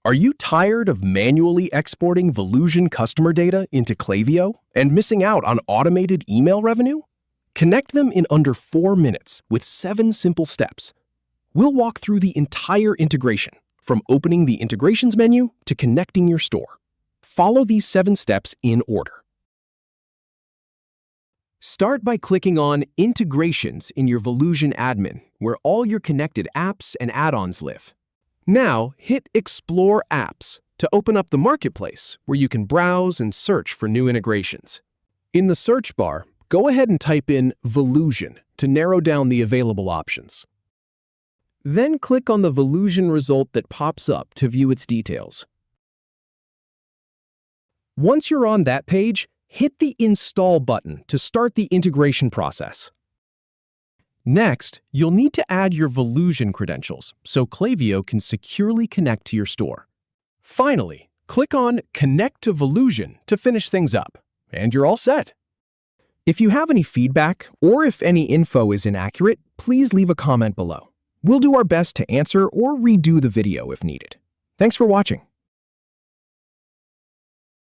Are you tired of manually exporting Volusion customer data into Klaviyo and missing out on automated email revenue? Connect them in under 4 minutes with 7 simple steps. We'll walk through the entire integration, from opening the integrations menu to connecting your store. Follow these 7 steps in order. Start by clicking on Integrations in your Volusion admin, where all your connected apps and add-ons live. Now, hit Explore Apps to open up the marketplace where you can browse and search for new integrations. In the search bar, go ahead and type in Volusion to narrow down the available options. Then click on the Volusion result that pops up to view its details. Once you're on that page, hit the Install button to start the integration process. Next, you'll need to add your Volusion credentials so Klaviyo can securely connect to your store. Finally, click on Connect to Volusion to finish things up, and you're all set. If you have any feedback or if any info is inaccurate, please leave a comment below. We'll do our best to answer or redo the video if needed. Thanks for watching.